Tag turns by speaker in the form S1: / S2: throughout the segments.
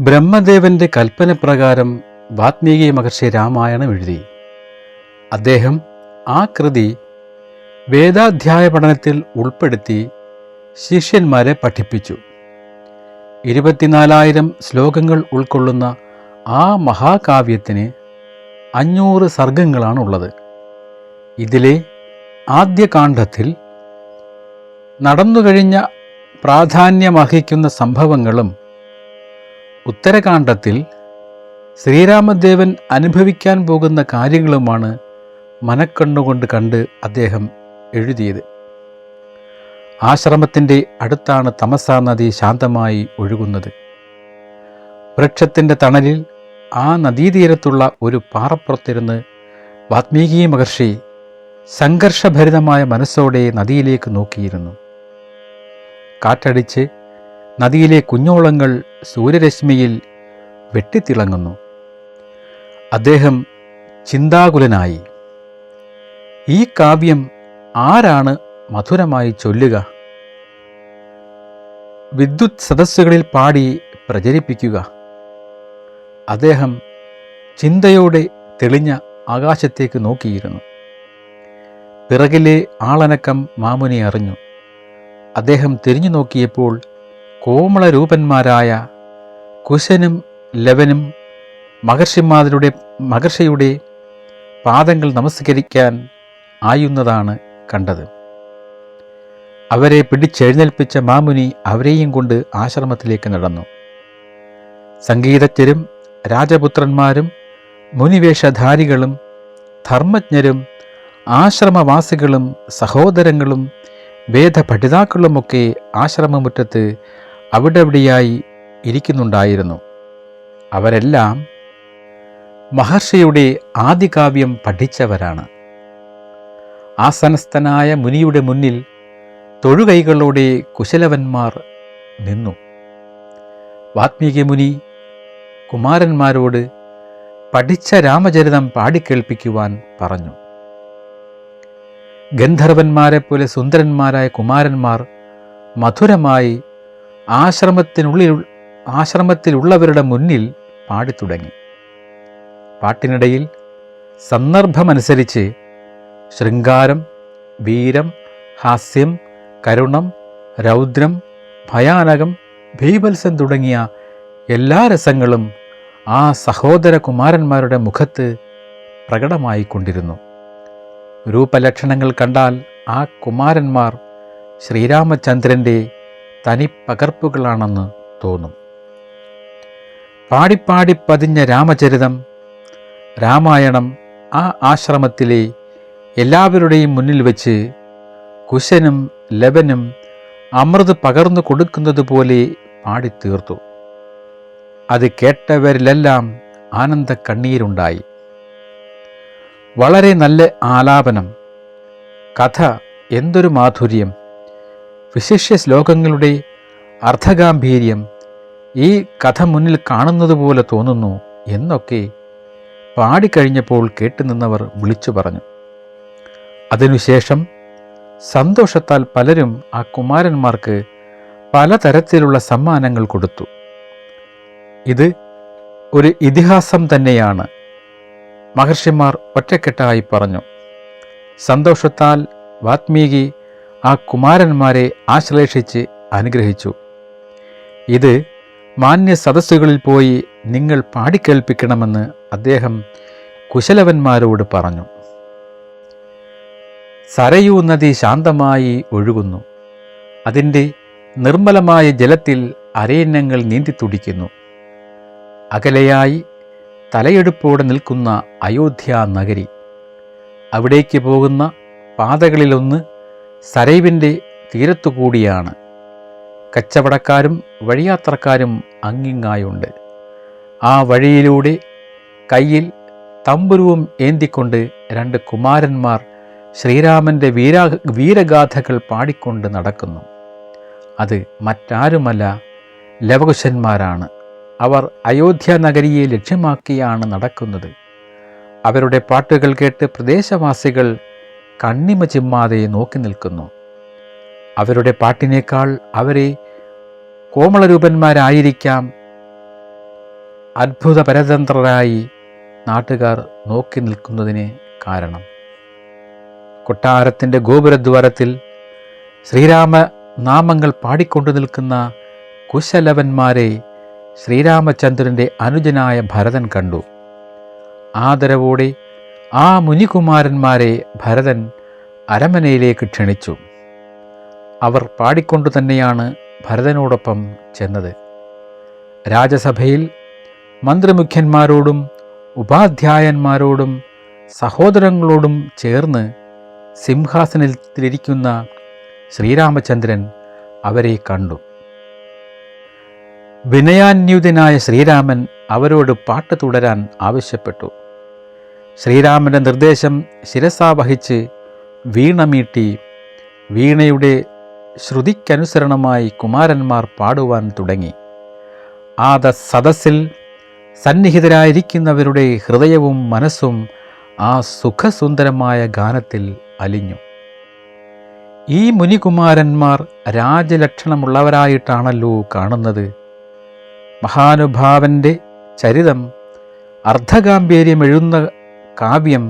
S1: ബ്രഹ്മദേവന്റെ കൽപ്പനപ്രകാരം വാത്മീകി മഹർഷി രാമായണം എഴുതി. അദ്ദേഹം ആ കൃതി വേദാധ്യായ പഠനത്തിൽ ഉൾപ്പെടുത്തി ശിഷ്യന്മാരെ പഠിപ്പിച്ചു. 24,000 ശ്ലോകങ്ങൾ ഉൾക്കൊള്ളുന്ന ആ മഹാകാവ്യത്തിന് 500 സർഗങ്ങളാണുള്ളത്. ഇതിലെ ആദ്യ കാണ്ഡത്തിൽ നടന്നുകഴിഞ്ഞ പ്രാധാന്യമർഹിക്കുന്ന സംഭവങ്ങളും ഉത്തരകാണ്ഡത്തിൽ ശ്രീരാമദേവൻ അനുഭവിക്കാൻ പോകുന്ന കാര്യങ്ങളുമാണ് മനക്കണ്ണുകൊണ്ട് കണ്ട് അദ്ദേഹം എഴുതിയത്. ആശ്രമത്തിൻ്റെ അടുത്താണ് തമസാ നദി ശാന്തമായി ഒഴുകുന്നത്. വൃക്ഷത്തിൻ്റെ തണലിൽ ആ നദീതീരത്തുള്ള ഒരു പാറപ്പുറത്തിരുന്ന് വാത്മീകി മഹർഷി സംഘർഷഭരിതമായ മനസ്സോടെ നദിയിലേക്ക് നോക്കിയിരുന്നു. കാറ്റടിച്ച് നദിയിലെ കുഞ്ഞോളങ്ങൾ സൂര്യരശ്മിയിൽ വെട്ടിത്തിളങ്ങുന്നു. അദ്ദേഹം ചിന്താകുലനായി. ഈ കാവ്യം ആരാണ് മധുരമായി ചൊല്ലുക? വിദ്യുത് സദസ്സുകളിൽ പാടി പ്രചരിപ്പിക്കുക? അദ്ദേഹം ചിന്തയോടെ തെളിഞ്ഞ ആകാശത്തേക്ക് നോക്കിയിരുന്നു. പിറകിലെ ആളനക്കം മാമുനി അറിഞ്ഞു. അദ്ദേഹം തിരിഞ്ഞു നോക്കിയപ്പോൾ കോമളരൂപന്മാരായ കുശനും ലവനും മഹർഷിയുടെ പാദങ്ങൾ നമസ്കരിക്കാൻ ആയുന്നതാണ് കണ്ടത്. അവരെ പിടിച്ചെഴുന്നേൽപ്പിച്ച മാമുനി അവരെയും കൊണ്ട് ആശ്രമത്തിലേക്ക് നടന്നു. സംഗീതജ്ഞരും രാജപുത്രന്മാരും മുനിവേഷധാരികളും ധർമ്മജ്ഞരും ആശ്രമവാസികളും സഹോദരങ്ങളും വേദപഠിതാക്കളുമൊക്കെ ആശ്രമമുറ്റത്ത് അവിടെയായി ഇരിക്കുന്നുണ്ടായിരുന്നു. അവരെല്ലാം മഹർഷിയുടെ ആദികാവ്യം പഠിച്ചവരാണ്. ആസനസ്ഥനായ മുനിയുടെ മുന്നിൽ തൊഴുകൈകളോടെ കുശലവന്മാർ നിന്നു. വാത്മീകി മുനി കുമാരന്മാരോട് പഠിച്ച രാമചരിതം പാടിക്കേൾപ്പിക്കുവാൻ പറഞ്ഞു. ഗന്ധർവന്മാരെപ്പോലെ സുന്ദരന്മാരായ കുമാരന്മാർ മധുരമായി ആശ്രമത്തിലുള്ളവരുടെ മുന്നിൽ പാടിത്തുടങ്ങി. പാട്ടിനിടയിൽ സന്ദർഭമനുസരിച്ച് ശൃംഗാരം, വീരം, ഹാസ്യം, കരുണം, രൗദ്രം, ഭയാനകം, ഭീഭത്സം തുടങ്ങിയ എല്ലാ രസങ്ങളും ആ സഹോദര കുമാരന്മാരുടെ മുഖത്ത് പ്രകടമായിക്കൊണ്ടിരുന്നു. രൂപലക്ഷണങ്ങൾ കണ്ടാൽ ആ കുമാരന്മാർ ശ്രീരാമചന്ദ്രൻ്റെ തനിപ്പകർപ്പുകളാണെന്ന് തോന്നും. പാടിപ്പാടി പതിഞ്ഞ രാമചരിതം, രാമായണം ആ ആശ്രമത്തിലെ എല്ലാവരുടെയും മുന്നിൽ വെച്ച് കുശനും ലവനും അമൃത് പകർന്നു കൊടുക്കുന്നത് പോലെ പാടിത്തീർത്തു. അത് കേട്ടവരിലെല്ലാം ആനന്ദ കണ്ണീരുണ്ടായി. വളരെ നല്ല ആലാപനം, കഥ എന്തൊരു മാധുര്യം, വിശിഷ്യ ശ്ലോകങ്ങളുടെ അർത്ഥഗാംഭീര്യം, ഈ കഥ മുന്നിൽ കാണുന്നത് പോലെ തോന്നുന്നു എന്നൊക്കെ പാടിക്കഴിഞ്ഞപ്പോൾ കേട്ടുനിന്നവർ വിളിച്ചു പറഞ്ഞു. അതിനുശേഷം സന്തോഷത്താൽ പലരും ആ കുമാരന്മാർക്ക് പലതരത്തിലുള്ള സമ്മാനങ്ങൾ കൊടുത്തു. ഇത് ഒരു ഇതിഹാസം തന്നെയാണ്, മഹർഷിമാർ ഒറ്റക്കെട്ടായി പറഞ്ഞു. സന്തോഷത്താൽ വാത്മീകി ആ കുമാരന്മാരെ ആശ്ലേഷിച്ച് അനുഗ്രഹിച്ചു. ഇത് മാന്യ സദസ്സുകളിൽ പോയി നിങ്ങൾ പാടിക്കേൾപ്പിക്കണമെന്ന് അദ്ദേഹം കുശലവന്മാരോട് പറഞ്ഞു. സരയൂ നദി ശാന്തമായി ഒഴുകുന്നു. അതിൻ്റെ നിർമ്മലമായ ജലത്തിൽ അരയന്നങ്ങൾ നീന്തിത്തുടിക്കുന്നു. അകലെയായി തലയെടുപ്പോടെ നിൽക്കുന്ന അയോധ്യ നഗരി. അവിടേക്ക് പോകുന്ന പാതകളിലൊന്ന് സരയുവിൻ്റെ തീരത്തുകൂടിയാണ്. കച്ചവടക്കാരും വഴിയാത്രക്കാരും അങ്ങിങ്ങായുണ്ട്. ആ വഴിയിലൂടെ കയ്യിൽ തമ്പുരുവും ഏന്തിക്കൊണ്ട് 2 കുമാരന്മാർ ശ്രീരാമൻ്റെ വീരഗാഥകൾ പാടിക്കൊണ്ട് നടക്കുന്നു. അത് മറ്റാരുമല്ല, ലവകുശന്മാരാണ്. അവർ അയോധ്യ നഗരിയെ ലക്ഷ്യമാക്കിയാണ് നടക്കുന്നത്. അവരുടെ പാട്ടുകൾ കേട്ട് പ്രദേശവാസികൾ കണ്ണിമ ചിമ്മാതെ നോക്കി നിൽക്കുന്നു. അവരുടെ പാട്ടിനേക്കാൾ അവരെ കോമളരൂപന്മാരായിരിക്കാം അത്ഭുത പരതന്ത്രരായി നാട്ടുകാർ നോക്കി നിൽക്കുന്നതിന് കാരണം. കൊട്ടാരത്തിൻ്റെ ഗോപുരദ്വാരത്തിൽ ശ്രീരാമ നാമങ്ങൾ പാടിക്കൊണ്ടു നിൽക്കുന്ന കുശലവന്മാരെ ശ്രീരാമചന്ദ്രൻ്റെ അനുജനായ ഭരതൻ കണ്ടു. ആദരവോടെ ആ മുനികുമാരന്മാരെ ഭരതൻ അരമനയിലേക്ക് ക്ഷണിച്ചു. അവർ പാടിക്കൊണ്ടു തന്നെയാണ് ഭരതനോടൊപ്പം ചെന്നത്. രാജസഭയിൽ മന്ത്രിമുഖ്യന്മാരോടും ഉപാധ്യായന്മാരോടും സഹോദരങ്ങളോടും ചേർന്ന് സിംഹാസനത്തിലിരിക്കുന്ന ശ്രീരാമചന്ദ്രൻ അവരെ കണ്ടു. വിനയാന്യുതനായ ശ്രീരാമൻ അവരോട് പാട്ട് തുടരാൻ ആവശ്യപ്പെട്ടു. ശ്രീരാമൻ്റെ നിർദ്ദേശം ശിരസാ വഹിച്ച് വീണമീട്ടി വീണയുടെ ശ്രുതിക്കനുസരണമായി കുമാരന്മാർ പാടുവാൻ തുടങ്ങി. ആ സദസ്സിൽ സന്നിഹിതരായിരിക്കുന്നവരുടെ ഹൃദയവും മനസ്സും ആ സുഖസുന്ദരമായ ഗാനത്തിൽ അലിഞ്ഞു. ഈ മുനികുമാരന്മാർ രാജലക്ഷണമുള്ളവരായിട്ടാണല്ലോ കാണുന്നത്. മഹാനുഭാവൻ്റെ ചരിതം, അർദ്ധഗാംഭീര്യമെഴുന്ന കാവ്യം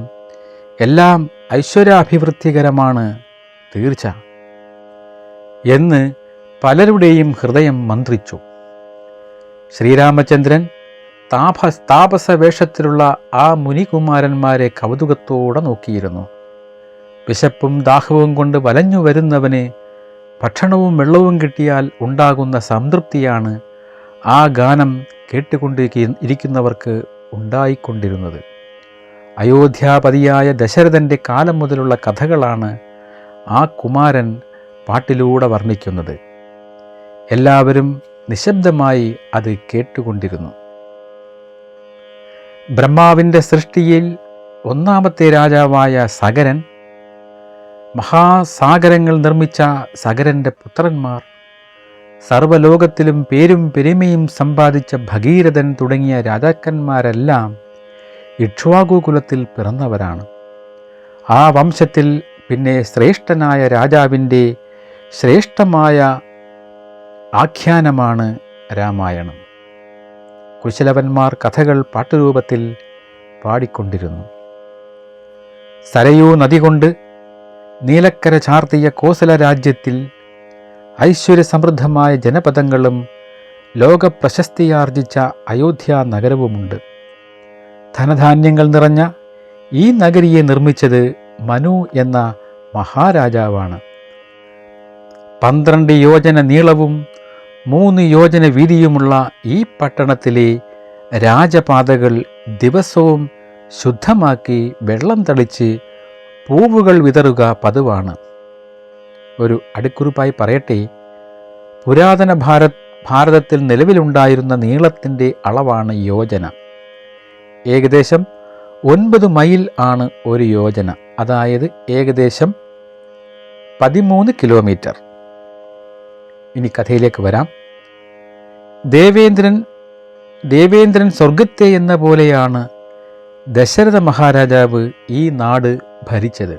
S1: എല്ലാം ഐശ്വര്യാഭിവൃദ്ധികരമാണ് തീർച്ച എന്ന് പലരുടെയും ഹൃദയം മന്ത്രിച്ചു. ശ്രീരാമചന്ദ്രൻ താപസവേഷത്തിലുള്ള ആ മുനികുമാരന്മാരെ കൗതുകത്തോടെ നോക്കിയിരുന്നു. വിശപ്പും ദാഹവും കൊണ്ട് വലഞ്ഞു വരുന്നവന് ഭക്ഷണവും വെള്ളവും കിട്ടിയാൽ ഉണ്ടാകുന്ന സംതൃപ്തിയാണ് ആ ഗാനം കേട്ടുകൊണ്ടിരിക്കുന്നവർക്ക് ഉണ്ടായിക്കൊണ്ടിരുന്നത്. അയോധ്യാപതിയായ ദശരഥൻ്റെ കാലം മുതലുള്ള കഥകളാണ് ആ കുമാരൻ പാട്ടിലൂടെ വർണ്ണിക്കുന്നത്. എല്ലാവരും നിശബ്ദമായി അത് കേട്ടുകൊണ്ടിരുന്നു. ബ്രഹ്മാവിൻ്റെ സൃഷ്ടിയിൽ ഒന്നാമത്തെ രാജാവായ സഗരൻ, മഹാസാഗരങ്ങൾ നിർമ്മിച്ച സഗരൻ്റെ പുത്രന്മാർ, സർവ്വലോകത്തിലും പേരും പെരുമയും സമ്പാദിച്ച ഭഗീരഥൻ തുടങ്ങിയ രാജാക്കന്മാരെല്ലാം ഇക്ഷ്വാകുകുലത്തിൽ പിറന്നവരാണ്. ആ വംശത്തിൽ പിന്നെ ശ്രേഷ്ഠനായ രാജാവിൻ്റെ ശ്രേഷ്ഠമായ ആഖ്യാനമാണ് രാമായണം. കുശലവന്മാർ കഥകൾ പാട്ടുരൂപത്തിൽ പാടിക്കൊണ്ടിരുന്നു. സരയൂ നദി കൊണ്ട് നീലക്കര ചാർത്തിയ കോസല രാജ്യത്തിൽ ഐശ്വര്യസമൃദ്ധമായ ജനപദങ്ങളും ലോകപ്രശസ്തിയാർജിച്ച അയോധ്യ നഗരവുമുണ്ട്. ധനധാന്യങ്ങൾ നിറഞ്ഞ ഈ നഗരിയെ നിർമ്മിച്ചത് മനു എന്ന മഹാരാജാവാണ്. 12 യോജന നീളവും 3 യോജന വീതിയുമുള്ള ഈ പട്ടണത്തിലെ രാജപാതകൾ ദിവസവും ശുദ്ധമാക്കി വെള്ളം തളിച്ച് പൂവുകൾ വിതറുക പതിവാണ്. ഒരു അടിക്കുറിപ്പായി പറയട്ടെ, പുരാതന ഭാരതത്തിൽ നിലവിലുണ്ടായിരുന്ന നീളത്തിൻ്റെ അളവാണ് യോജന. ഏകദേശം 9 മൈൽ ആണ് ഒരു യോജന, അതായത് ഏകദേശം 13 കിലോമീറ്റർ. ഇനി കഥയിലേക്ക് വരാം. ദേവേന്ദ്രൻ സ്വർഗത്തെ എന്ന പോലെയാണ് ദശരഥ മഹാരാജാവ് ഈ നാട് ഭരിച്ചത്.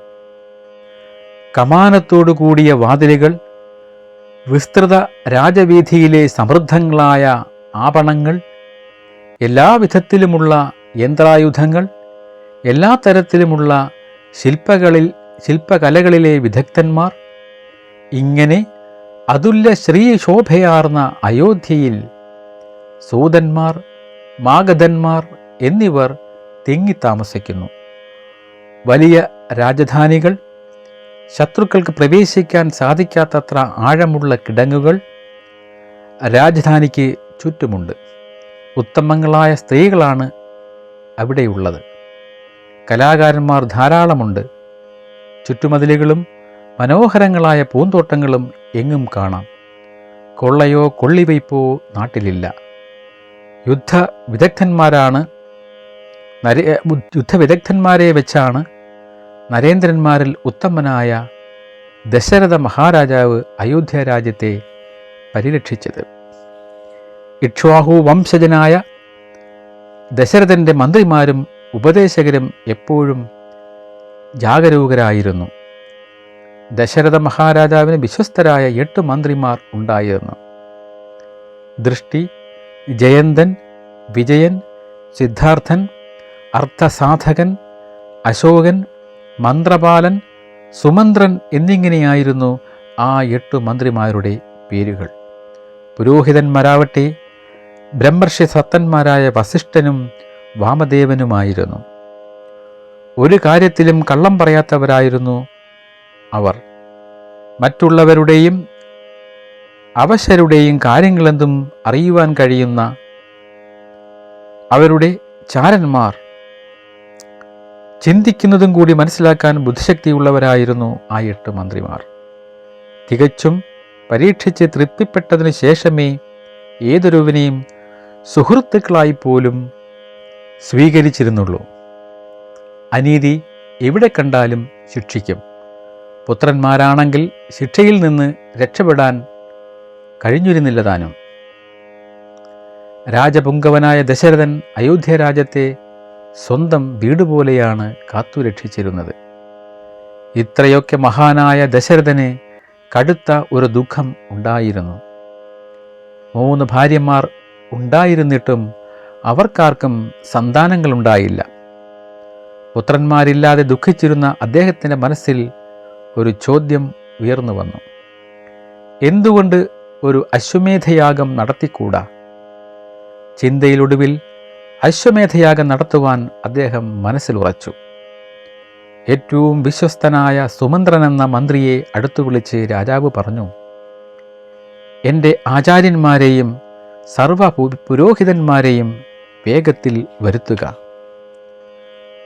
S1: കമാനത്തോടു കൂടിയ വാതിലുകൾ, വിസ്തൃത രാജവീഥിയിലെ സമൃദ്ധങ്ങളായ ആഭരണങ്ങൾ, എല്ലാവിധത്തിലുമുള്ള യന്ത്രായുധങ്ങൾ, എല്ലാ തരത്തിലുമുള്ള ശില്പകലകളിലെ വിദഗ്ധന്മാർ, ഇങ്ങനെ അതുല്യ ശ്രീശോഭയാർന്ന അയോധ്യയിൽ സൂതന്മാർ, മാഗധന്മാർ എന്നിവർ തിങ്ങിത്താമസിക്കുന്നു. വലിയ രാജധാനികൾ, ശത്രുക്കൾക്ക് പ്രവേശിക്കാൻ സാധിക്കാത്തത്ര ആഴമുള്ള കിടങ്ങുകൾ രാജധാനിക്ക് ചുറ്റുമുണ്ട്. ഉത്തമങ്ങളായ സ്ത്രീകളാണ് അവിടെയുള്ളത്. കലാകാരന്മാർ ധാരാളമുണ്ട്. ചുറ്റുമതിലുകളും മനോഹരങ്ങളായ പൂന്തോട്ടങ്ങളും എങ്ങും കാണാം. കൊള്ളയോ കൊള്ളിവയ്പോ നാട്ടിലില്ല. യുദ്ധവിദഗ്ധന്മാരെ വെച്ചാണ് നരേന്ദ്രന്മാരിൽ ഉത്തമനായ ദശരഥ മഹാരാജാവ് അയോധ്യ രാജ്യത്തെ പരിരക്ഷിച്ചത്. ഇക്ഷ്വാകു വംശജനായ ദശരഥൻ്റെ മന്ത്രിമാരും ഉപദേശകരും എപ്പോഴും ജാഗരൂകരായിരുന്നു. ദശരഥ മഹാരാജാവിന് വിശ്വസ്തരായ 8 മന്ത്രിമാർ ഉണ്ടായിരുന്നു. ദൃഷ്ടി, ജയന്തൻ, വിജയൻ, സിദ്ധാർത്ഥൻ, അർത്ഥസാധകൻ, അശോകൻ, മന്ത്രപാലൻ, സുമന്ത്രൻ എന്നിങ്ങനെയായിരുന്നു ആ 8 മന്ത്രിമാരുടെ പേരുകൾ. പുരോഹിതന്മാരാവട്ടെ ബ്രഹ്മർഷി സത്തന്മാരായ വസിഷ്ഠനും വാമദേവനുമായിരുന്നു. ഒരു കാര്യത്തിലും കള്ളം പറയാത്തവരായിരുന്നു അവർ. മറ്റുള്ളവരുടെയും അവശരുടെയും കാര്യങ്ങളെന്തും അറിയുവാൻ കഴിയുന്ന അവരുടെ ചാരന്മാർ, ചിന്തിക്കുന്നതും കൂടി മനസ്സിലാക്കാൻ ബുദ്ധിശക്തിയുള്ളവരായിരുന്നു ആ 8 മന്ത്രിമാർ. തികച്ചും പരീക്ഷിച്ച് തൃപ്തിപ്പെട്ടതിനു ശേഷമേ ഏതൊരുവനെയും സുഹൃത്തുക്കളായി പോലും സ്വീകരിച്ചിരുന്നുള്ളൂ. അനീതി എവിടെ കണ്ടാലും ശിക്ഷിക്കും. പുത്രന്മാരാണെങ്കിൽ ശിക്ഷയിൽ നിന്ന് രക്ഷപ്പെടാൻ കഴിഞ്ഞിരുന്നില്ല താനും. രാജപുങ്കവനായ ദശരഥൻ അയോധ്യ രാജ്യത്തെ സ്വന്തം വീടുപോലെയാണ് കാത്തുരക്ഷിച്ചിരുന്നത്. ഇത്രയൊക്കെ മഹാനായ ദശരഥന് കടുത്ത ഒരു ദുഃഖം ഉണ്ടായിരുന്നു. 3 ഭാര്യമാർ ഉണ്ടായിരുന്നിട്ടും അവർക്കാർക്കും സന്താനങ്ങളുണ്ടായില്ല. പുത്രന്മാരില്ലാതെ ദുഃഖിച്ചിരുന്ന അദ്ദേഹത്തിൻ്റെ മനസ്സിൽ ഒരു ചോദ്യം ഉയർന്നു വന്നു. എന്തുകൊണ്ട് ഒരു അശ്വമേധയാഗം നടത്തിക്കൂടാ? ചിന്തയിലൊടുവിൽ അശ്വമേധയാഗം നടത്തുവാൻ അദ്ദേഹം മനസ്സിലുറച്ചു. ഏറ്റവും വിശ്വസ്തനായ സുമന്ത്രൻ എന്ന മന്ത്രിയെ അടുത്തു വിളിച്ച് രാജാവ് പറഞ്ഞു, എൻ്റെ ആചാര്യന്മാരെയും സർവ പുരോഹിതന്മാരെയും വേഗത്തിൽ വരുത്തുക.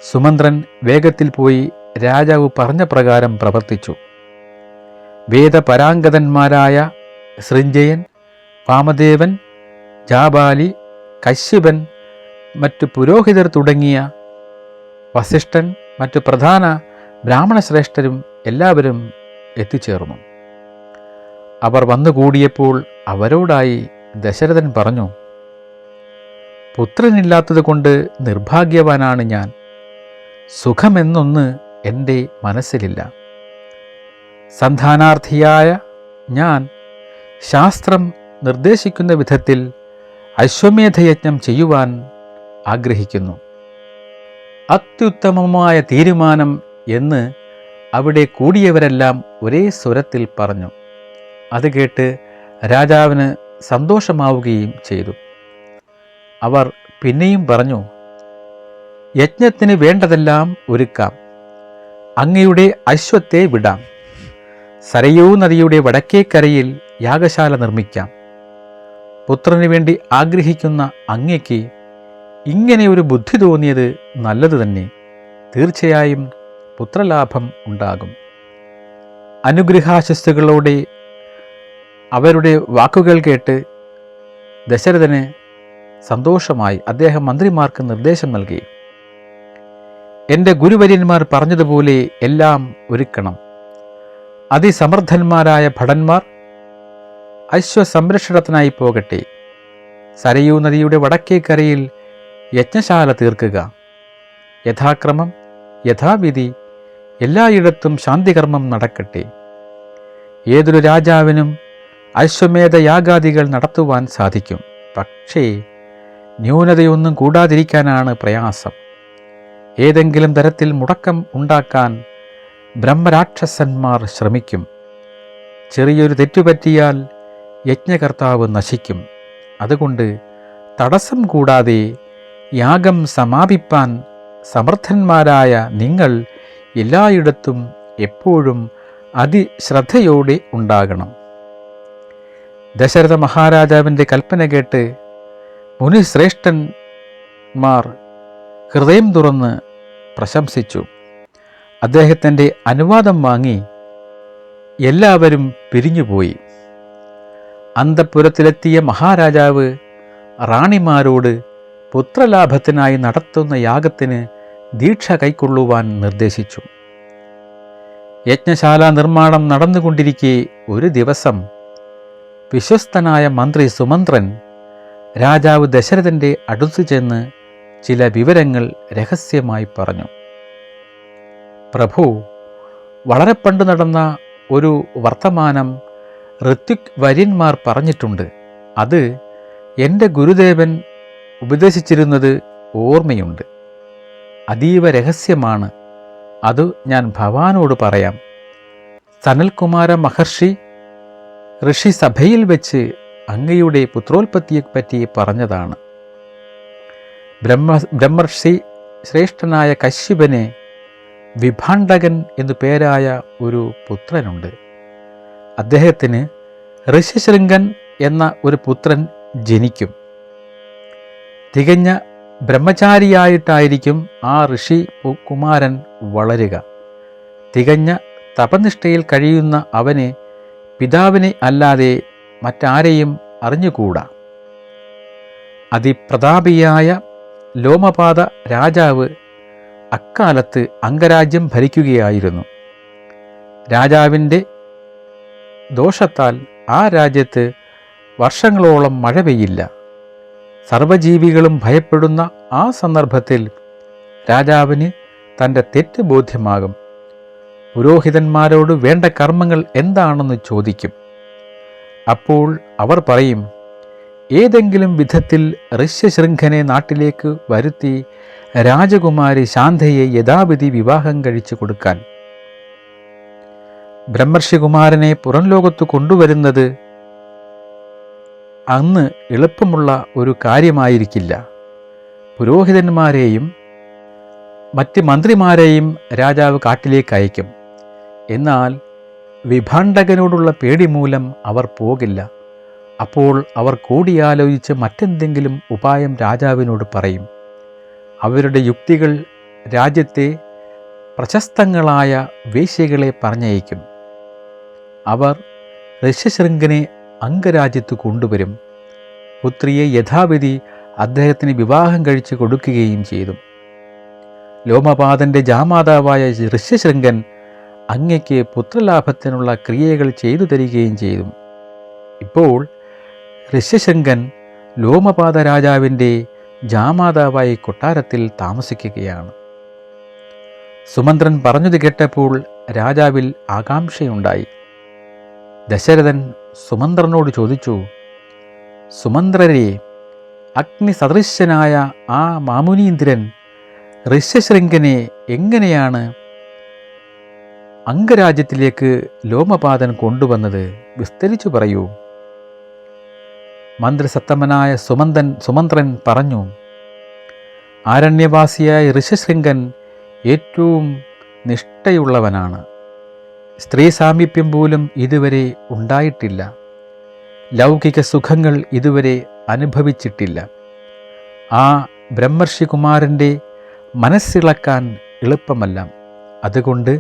S1: സുമന്ത്രൻ വേഗത്തിൽ പോയി രാജാവ് പറഞ്ഞ പ്രകാരം പ്രവർത്തിച്ചു. വേദപരാംഗതന്മാരായ സൃഞ്ജയൻ, വാമദേവൻ, ജാബാലി, കശ്യപൻ, മറ്റു പുരോഹിതർ തുടങ്ങിയ വസിഷ്ഠൻ, മറ്റു പ്രധാന ബ്രാഹ്മണശ്രേഷ്ഠരും എല്ലാവരും എത്തിച്ചേർന്നു. അവർ വന്നുകൂടിയപ്പോൾ അവരോടായി ദശരഥൻ പറഞ്ഞു, പുത്രനില്ലാത്തതുകൊണ്ട് നിർഭാഗ്യവാനാണ് ഞാൻ. സുഖമെന്നൊന്ന് എൻ്റെ മനസ്സിലില്ല. സന്താനാർത്ഥിയായ ഞാൻ ശാസ്ത്രം നിർദ്ദേശിക്കുന്ന വിധത്തിൽ അശ്വമേധയജ്ഞം ചെയ്യുവാൻ ആഗ്രഹിക്കുന്നു. അത്യുത്തമമായ തീരുമാനം എന്ന് അവിടെ കൂടിയവരെല്ലാം ഒരേ സ്വരത്തിൽ പറഞ്ഞു. അത് കേട്ട് രാജാവിന് സന്തോഷമാവുകയും ചെയ്തു. അവർ പിന്നെയും പറഞ്ഞു, യജ്ഞത്തിന് വേണ്ടതെല്ലാം ഒരുക്കാം. അങ്ങയുടെ അശ്വത്തെ വിടാം. സരയൂ നദിയുടെ വടക്കേക്കരയിൽ യാഗശാല നിർമ്മിക്കാം. പുത്രന് വേണ്ടി ആഗ്രഹിക്കുന്ന അങ്ങയ്ക്ക് ഇങ്ങനെ ഒരു ബുദ്ധി തോന്നിയത് നല്ലത് തന്നെ. തീർച്ചയായും പുത്രലാഭം ഉണ്ടാകും. അനുഗ്രഹാശസ്സുകളോടെ അവരുടെ വാക്കുകൾ കേട്ട് ദശരഥന് സന്തോഷമായി. അദ്ദേഹം മന്ത്രിമാർക്ക് നിർദ്ദേശം നൽകി, എൻ്റെ ഗുരുവര്യന്മാർ പറഞ്ഞതുപോലെ എല്ലാം ഒരുക്കണം. അതിസമർത്ഥന്മാരായ ഭടന്മാർ അശ്വസംരക്ഷണത്തിനായി പോകട്ടെ. സരയൂ നദിയുടെ വടക്കേക്കരയിൽ യജ്ഞശാല തീർക്കുക. യഥാക്രമം യഥാവിധി എല്ലായിടത്തും ശാന്തികർമ്മം നടക്കട്ടെ. ഏതൊരു രാജാവിനും അശ്വമേധയാഗാദികൾ നടത്തുവാൻ സാധിക്കും. പക്ഷേ ന്യൂനതയൊന്നും കൂടാതിരിക്കാനാണ് പ്രയാസം. ഏതെങ്കിലും തരത്തിൽ മുടക്കം ഉണ്ടാക്കാൻ ബ്രഹ്മരാക്ഷസന്മാർ ശ്രമിക്കും. ചെറിയൊരു തെറ്റുപറ്റിയാൽ യജ്ഞകർത്താവ് നശിക്കും. അതുകൊണ്ട് തടസ്സം കൂടാതെ യാഗം സമാപിപ്പാൻ സമർത്ഥന്മാരായ നിങ്ങൾ എല്ലായിടത്തും എപ്പോഴും അതിശ്രദ്ധയോടെ ഉണ്ടാകണം. ദശരഥ മഹാരാജാവിൻ്റെ കൽപ്പന കേട്ട് മുനിശ്രേഷ്ഠന്മാർ ഹൃദയം തുറന്ന് പ്രശംസിച്ചു. അദ്ദേഹത്തിൻ്റെ അനുവാദം വാങ്ങി എല്ലാവരും പിരിഞ്ഞുപോയി. അന്തഃപുരത്തിലെത്തിയ മഹാരാജാവ് റാണിമാരോട് പുത്രലാഭത്തിനായി നടത്തുന്ന യാഗത്തിന് ദീക്ഷ കൈക്കൊള്ളുവാൻ നിർദ്ദേശിച്ചു. യജ്ഞശാല നിർമ്മാണം നടന്നുകൊണ്ടിരിക്കെ ഒരു ദിവസം വിശ്വസ്തനായ മന്ത്രി സുമന്ത്രൻ രാജാവ് ദശരഥൻ്റെ അടുത്തു ചെന്ന് ചില വിവരങ്ങൾ രഹസ്യമായി പറഞ്ഞു. പ്രഭു, വളരെ പണ്ട് നടന്ന ഒരു വർത്തമാനം ഋത്വിക് വര്യന്മാർ പറഞ്ഞിട്ടുണ്ട്. അത് എൻ്റെ ഗുരുദേവൻ ഉപദേശിച്ചിരുന്നത് ഓർമ്മയുണ്ട്. അതീവ രഹസ്യമാണ്. അത് ഞാൻ ഭവാനോട് പറയാം. സനൽകുമാര മഹർഷി ഋഷിസഭയിൽ വെച്ച് അങ്ങയുടെ പുത്രോൽപത്തിയെപ്പറ്റി പറഞ്ഞതാണ്. ബ്രഹ്മർഷി ശ്രേഷ്ഠനായ കശ്യപന് വിഭാണ്ഡകൻ എന്നു പേരായ ഒരു പുത്രനുണ്ട്. അദ്ദേഹത്തിന് ഋഷ്യശൃംഗൻ എന്ന ഒരു പുത്രൻ ജനിക്കും. തികഞ്ഞ ബ്രഹ്മചാരിയായിട്ടായിരിക്കും ആ ഋഷി കുമാരൻ വളരുക. തികഞ്ഞ തപനിഷ്ഠയിൽ കഴിയുന്ന അവന് പിതാവിനെ അല്ലാതെ മറ്റാരെയും അറിഞ്ഞുകൂടാ. അതിപ്രതാപിയായ ലോമപാത രാജാവ് അക്കാലത്ത് അംഗരാജ്യം ഭരിക്കുകയായിരുന്നു. രാജാവിൻ്റെ ദോഷത്താൽ ആ രാജ്യത്ത് വർഷങ്ങളോളം മഴ പെയ്യില്ല. സർവജീവികളും ഭയപ്പെടുന്ന ആ സന്ദർഭത്തിൽ രാജാവിന് തൻ്റെ തെറ്റ് ബോധ്യമാകും. പുരോഹിതന്മാരോട് വേണ്ട കർമ്മങ്ങൾ എന്താണെന്ന് ചോദിക്കും. അപ്പോൾ അവർ പറയും, ഏതെങ്കിലും വിധത്തിൽ ഋഷ്യശൃംഖനെ നാട്ടിലേക്ക് വരുത്തി രാജകുമാരി ശാന്തയെ യഥാവിധി വിവാഹം കഴിച്ചു കൊടുക്കാൻ. ബ്രഹ്മർഷികുമാരനെ പുറം ലോകത്ത് കൊണ്ടുവരുന്നത് അന്ന് എളുപ്പമുള്ള ഒരു കാര്യമായിരിക്കില്ല. പുരോഹിതന്മാരെയും മറ്റ് മന്ത്രിമാരെയും രാജാവ് കാട്ടിലേക്ക് അയക്കും. എന്നാൽ വിഭാണ്ഡകനോടുള്ള പേടി മൂലം അവർ പോകില്ല. അപ്പോൾ അവർ കൂടിയാലോചിച്ച് മറ്റെന്തെങ്കിലും ഉപായം രാജാവിനോട് പറയും. അവരുടെ യുക്തികൾ രാജ്യത്തെ പ്രശസ്തങ്ങളായ വേശ്യകളെ പറഞ്ഞയക്കും. അവർ ഋഷ്യശൃംഖനെ അംഗരാജ്യത്ത് കൊണ്ടുവരും. പുത്രിയെ യഥാവിധി അദ്ദേഹത്തിന് വിവാഹം കഴിച്ചു കൊടുക്കുകയും ചെയ്തു. ലോമപാതൻ്റെ ജാമാതാവായ ഋഷ്യശൃംഖൻ അങ്ങയ്ക്ക് പുത്രലാഭത്തിനുള്ള ക്രിയകൾ ചെയ്തു തരികയും ചെയ്തു. ഇപ്പോൾ ഋഷ്യശൃംഖൻ ലോമപാത രാജാവിൻ്റെ ജാമാതാവായി കൊട്ടാരത്തിൽ താമസിക്കുകയാണ്. സുമന്ത്രൻ പറഞ്ഞത് കേട്ടപ്പോൾ രാജാവിൽ ആകാംക്ഷയുണ്ടായി. ദശരഥൻ സുമന്ത്രനോട് ചോദിച്ചു, സുമന്ത്രരെ, അഗ്നിസദൃശ്യനായ ആ മാമുനീന്ദ്രൻ ഋഷ്യശൃംഖനെ എങ്ങനെയാണ് അംഗരാജ്യത്തിലേക്ക് ലോമപാതൻ കൊണ്ടുവന്നത്? വിസ്തരിച്ചു പറയൂ. മന്ത്രിസത്തമനായ സുമന്ത്രൻ പറഞ്ഞു, ആരണ്യവാസിയായ ഋഷ്യശൃംഖൻ ഏറ്റവും നിഷ്ഠയുള്ളവനാണ്. സ്ത്രീ സാമീപ്യം പോലും ഇതുവരെ ഉണ്ടായിട്ടില്ല. ലൗകിക സുഖങ്ങൾ ഇതുവരെ അനുഭവിച്ചിട്ടില്ല. ആ ബ്രഹ്മർഷികുമാരൻ്റെ മനസ്സിളക്കാൻ എളുപ്പമല്ല. അതുകൊണ്ട്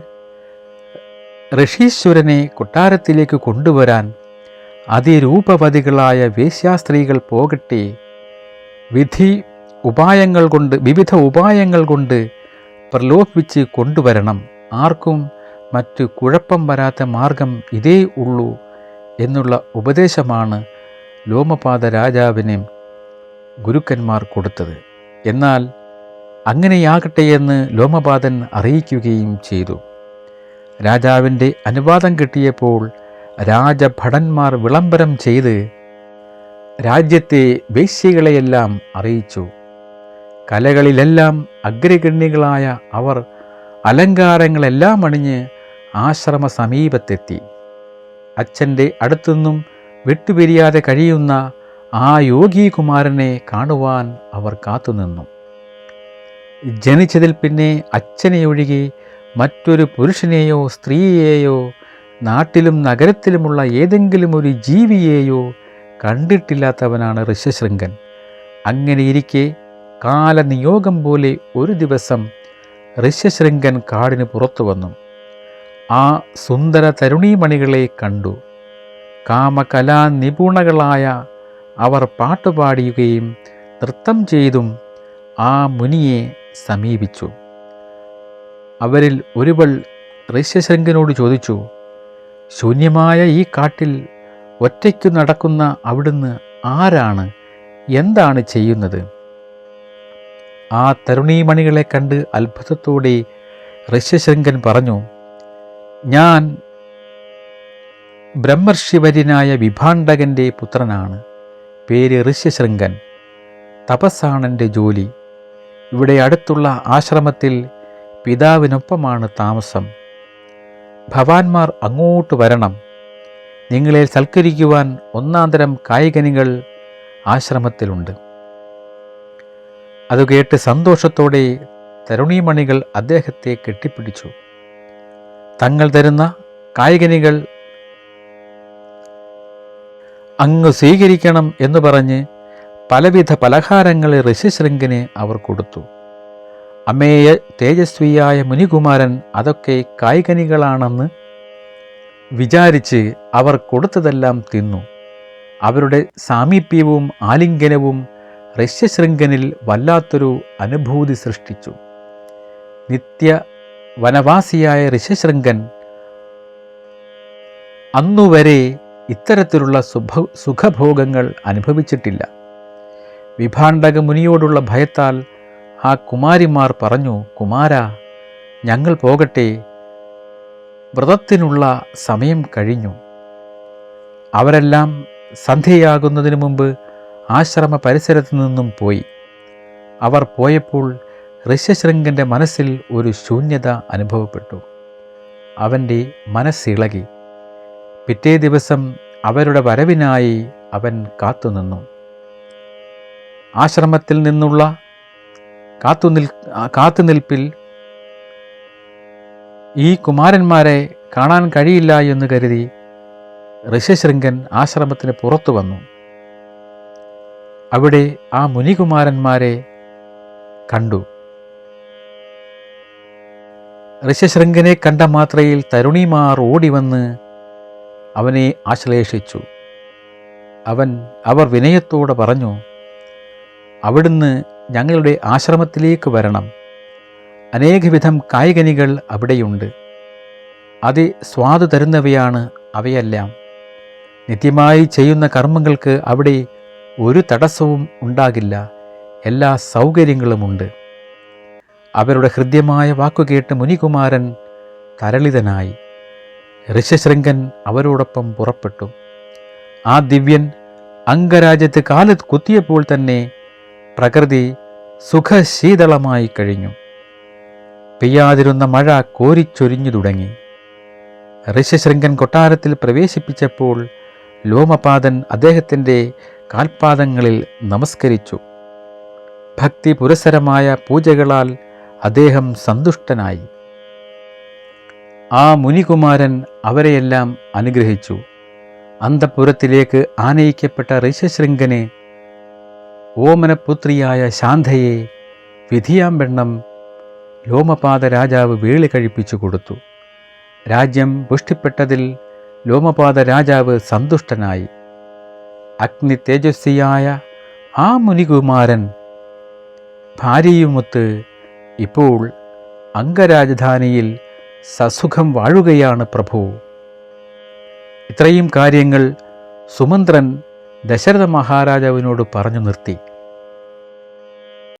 S1: ഋഷീശ്വരനെ കൊട്ടാരത്തിലേക്ക് കൊണ്ടുവരാൻ അതിരൂപവതികളായ വേശ്യാസ്ത്രീകൾ പോകട്ടെ. വിവിധ ഉപായങ്ങൾ കൊണ്ട് പ്രലോഭിപ്പിച്ച് കൊണ്ടുവരണം. ആർക്കും മറ്റു കുഴപ്പം വരാത്ത മാർഗം ഇതേ ഉള്ളൂ എന്നുള്ള ഉപദേശമാണ് ലോമപാത രാജാവിന് ഗുരുക്കന്മാർ കൊടുത്തത്. എന്നാൽ അങ്ങനെയാകട്ടെ എന്ന് ലോമപാതൻ അറിയിക്കുകയും ചെയ്തു. രാജാവിൻ്റെ അനുവാദം കിട്ടിയപ്പോൾ രാജഭടന്മാർ വിളംബരം ചെയ്ത് രാജ്യത്തെ വേശ്യകളെയെല്ലാം അറിയിച്ചു. കലകളിലെല്ലാം അഗ്രഗണ്യകളായ അവർ അലങ്കാരങ്ങളെല്ലാം അണിഞ്ഞ് ആശ്രമ സമീപത്തെത്തി. അച്ഛൻ്റെ അടുത്തുനിന്നും വിട്ടുപിരിയാതെ കഴിയുന്ന ആ യോഗീകുമാരനെ കാണുവാൻ അവർ കാത്തുനിന്നു. ജനിച്ചതിൽ പിന്നെ അച്ഛനെയൊഴികെ മറ്റൊരു പുരുഷനെയോ സ്ത്രീയെയോ നാട്ടിലും നഗരത്തിലുമുള്ള ഏതെങ്കിലും ഒരു ജീവിയെയോ കണ്ടിട്ടില്ലാത്തവനാണ് ഋഷ്യശൃംഖൻ. അങ്ങനെയിരിക്കെ കാലനിയോഗം പോലെ ഒരു ദിവസം ഋഷ്യശൃംഖൻ കാടിന് പുറത്തു വന്നു. ആ സുന്ദര തരുണീമണികളെ കണ്ടു. കാമകലാ നിപുണകളായ അവർ പാട്ടുപാടുകയും നൃത്തം ചെയ്തും ആ മുനിയെ സമീപിച്ചു. അവരിൽ ഒരുവൾ ഋഷ്യശൃംഖനോട് ചോദിച്ചു, ശൂന്യമായ ഈ കാട്ടിൽ ഒറ്റയ്ക്കു നടക്കുന്ന അവിടുന്ന് ആരാണ്? എന്താണ് ചെയ്യുന്നത്? ആ തരുണീമണികളെ കണ്ട് അത്ഭുതത്തോടെ ഋഷ്യശൃംഖൻ പറഞ്ഞു, ഞാൻ ബ്രഹ്മർഷിവര്യനായ വിഭാണ്ഡകൻ്റെ പുത്രനാണ്. പേര് ഋഷ്യശൃംഖൻ. തപസ്സാണെൻ്റെ ജോലി. ഇവിടെ അടുത്തുള്ള ആശ്രമത്തിൽ പിതാവിനൊപ്പമാണ് താമസം. ഭവാന്മാർ അങ്ങോട്ട് വരണം. നിങ്ങളെ സൽക്കരിക്കുവാൻ ഒന്നാന്തരം കായ്കനികൾ ആശ്രമത്തിലുണ്ട്. അതുകേട്ട് സന്തോഷത്തോടെ തരുണീമണികൾ അദ്ദേഹത്തെ കെട്ടിപ്പിടിച്ചു. തങ്ങൾ തരുന്ന കായ്കനികൾ അങ്ങ് സ്വീകരിക്കണം എന്ന് പറഞ്ഞ് പലവിധ പലഹാരങ്ങൾ ഋഷിശൃംഗന് അവർ കൊടുത്തു. അമേയ തേജസ്വിയായ മുനികുമാരൻ അതൊക്കെ കായ്കനികളാണെന്ന് വിചാരിച്ച് അവർ കൊടുത്തതെല്ലാം തിന്നു. അവരുടെ സാമീപ്യവും ആലിംഗനവും ഋഷ്യശൃംഗനിൽ വല്ലാത്തൊരു അനുഭൂതി സൃഷ്ടിച്ചു. നിത്യ വനവാസിയായ ഋഷ്യശൃംഗൻ അന്നുവരെ ഇത്തരത്തിലുള്ള സുഖഭോഗങ്ങൾ അനുഭവിച്ചിട്ടില്ല. വിഭാണ്ഡക മുനിയോടുള്ള ഭയത്താൽ ആ കുമാരിമാർ പറഞ്ഞു, കുമാരാ, ഞങ്ങൾ പോകട്ടെ, വ്രതത്തിനുള്ള സമയം കഴിഞ്ഞു. അവരെല്ലാം സന്ധ്യയാകുന്നതിന് മുമ്പ് ആശ്രമ പരിസരത്തു നിന്നും പോയി. അവർ പോയപ്പോൾ ഋഷ്യശൃംഗൻ്റെ മനസ്സിൽ ഒരു ശൂന്യത അനുഭവപ്പെട്ടു. അവൻ്റെ മനസ്സിളകി. പിറ്റേ ദിവസം അവരുടെ വരവിനായി അവൻ കാത്തുനിന്നു. ആശ്രമത്തിൽ നിന്നുള്ള കാത്തുനിൽപ്പിൽ ഈ കുമാരന്മാരെ കാണാൻ കഴിയില്ല എന്ന് കരുതി ഋഷ്യശൃംഗൻ ആശ്രമത്തിന് പുറത്തു വന്നു. അവിടെ ആ മുനികുമാരന്മാരെ കണ്ടു. ഋഷ്യശൃംഗനെ കണ്ട മാത്രയിൽ തരുണിമാർ ഓടിവന്ന് അവനെ ആശ്ലേഷിച്ചു. അവർ വിനയത്തോടെ പറഞ്ഞു, അവിടുന്ന് ഞങ്ങളുടെ ആശ്രമത്തിലേക്ക് വരണം. അനേകവിധം കായ്കനികൾ അവിടെയുണ്ട്. സ്വാദു തരുന്നവയാണ് അവയെല്ലാം. നിത്യമായി ചെയ്യുന്ന കർമ്മങ്ങൾക്ക് അവിടെ ഒരു തടസ്സവും ഉണ്ടാകില്ല. എല്ലാ സൗകര്യങ്ങളുമുണ്ട്. അവരുടെ ഹൃദ്യമായ വാക്കുകേട്ട് മുനികുമാരൻ തരളിതനായി. ഋഷ്യശൃംഗൻ അവരോടൊപ്പം പുറപ്പെട്ടു. ആ ദിവ്യൻ അംഗരാജ്യത്ത് കാല് കുത്തിയപ്പോൾ തന്നെ പ്രകൃതി സുഖശീതളമായി കഴിഞ്ഞു. പെയ്യാതിരുന്ന മഴ കോരിച്ചൊരിഞ്ഞു തുടങ്ങി. ഋഷ്യശൃംഗൻ കൊട്ടാരത്തിൽ പ്രവേശിപ്പിച്ചപ്പോൾ ലോമപാദൻ അദ്ദേഹത്തിൻ്റെ കാൽപാദങ്ങളിൽ നമസ്കരിച്ചു. ഭക്തി പുരസരമായ പൂജകളാൽ അദ്ദേഹം സന്തുഷ്ടനായി. ആ മുനികുമാരൻ അവരെയെല്ലാം അനുഗ്രഹിച്ചു. അന്തഃപുരത്തിലേക്ക് ആനയിക്കപ്പെട്ട ഋഷ്യശൃംഗന് ഓമനപുത്രിയായ ശാന്തയെ വിധിയാമ്പെണ്ണം ലോമപാദ രാജാവ് വേളി കഴിപ്പിച്ചു കൊടുത്തു. രാജ്യം പുഷ്ടിപ്പെട്ടതിൽ ലോമപാദ രാജാവ് സന്തുഷ്ടനായി. അഗ്നി തേജസ്വിയായ ആ മുനികുമാരൻ ഭാര്യയുമൊത്ത് ഇപ്പോൾ അംഗരാജധാനിയിൽ സസുഖം വാഴുകയാണ് പ്രഭു. ഇത്രയും കാര്യങ്ങൾ സുമന്ത്രൻ ദശരഥ മഹാരാജാവിനോട് പറഞ്ഞു നിർത്തി.